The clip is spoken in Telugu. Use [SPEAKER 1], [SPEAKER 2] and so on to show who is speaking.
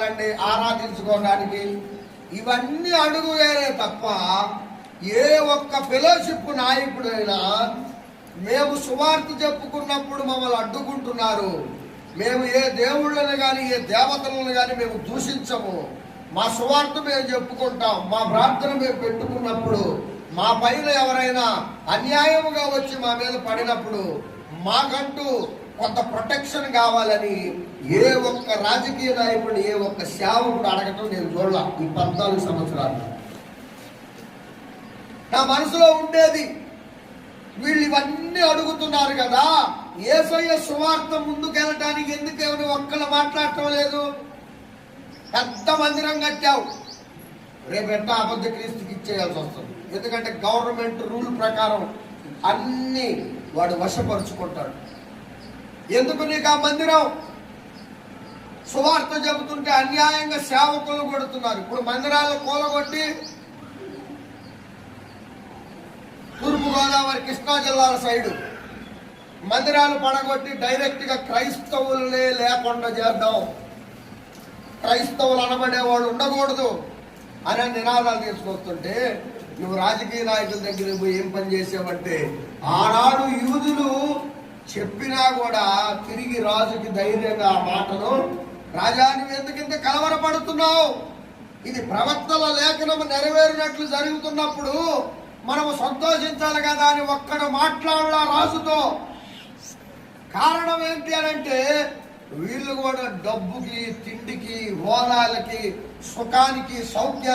[SPEAKER 1] చేసుకోవడానికి, ఆరాధించుకోవడానికి, ఇవన్నీ అడుగువేరే తప్ప ఏ ఒక్క ఫెలోషిప్ నాయకుడైనా మేము సువార్త చెప్పుకున్నప్పుడు మమ్మల్ని అడ్డుకుంటున్నారు, మేము ఏ దేవుళ్ళని కానీ ఏ దేవతలను కానీ మేము దూషించము, మా సువార్త మేము చెప్పుకుంటాం, మా ప్రార్థన మేము పెట్టుకున్నప్పుడు మా పైన ఎవరైనా అన్యాయముగా వచ్చి మా మీద పడినప్పుడు మాకంటూ కొంత ప్రొటెక్షన్ కావాలని ఏ ఒక్క రాజకీయ నాయకుడు, ఏ ఒక్క సేవకుడు అడగటం నేను చూడలా ఈ 14 సంవత్సరాలు. నా మనసులో ఉండేది, వీళ్ళు ఇవన్నీ అడుగుతున్నారు కదా, యేసయ్య సువార్త ముందుకెళ్ళటానికి ఎందుకు ఎవరు ఒక్కళ్ళు మాట్లాడటం లేదు? పెద్ద మందిరం కట్టావు, రేపెట్టా అబద్ధ క్రీస్తుకి ఇచ్చేయాల్సి వస్తుంది. ఎందుకంటే గవర్నమెంట్ రూల్ ప్రకారం అన్ని వాడు వశపరుచుకుంటాడు. ఎందుకు నీకు ఆ మందిరం? సువార్త చెబుతుంటే అన్యాయంగా సేవకులు కొడుతున్నారు. ఇప్పుడు మందిరాలు కూలగొట్టి తూర్పుగోదావరి, కృష్ణా జిల్లాల సైడు మందిరాలు పడగొట్టి డైరెక్ట్ గా క్రైస్తవులే లేకుండా చేద్దాం, క్రైస్తవులు అనబడేవాళ్ళు ఉండకూడదు అనే నినాదాలు తీసుకొస్తుంటే నువ్వు రాజకీయ నాయకుల దగ్గర పోయి ఏం పని చేసావంటే, ఆనాడు యూదులు చెప్పినా కూడా తిరిగి రాజుకి ధైర్యంగా ఆ మాటను, రాజా నువ్వు ఎందుకింత కలవరపడుతున్నావు, ఇది ప్రవక్తల లేఖనము నెరవేరినట్లు జరుగుతున్నప్పుడు మనము సంతోషించాలి కదా అని ఒక్కడు మాట్లాడలా రాజుతో. కారణం ఏంటి అనంటే వీళ్ళు కూడా డబ్బుకి, తిండికి, హోదాలకి, సుఖానికి, సౌఖ్యానికి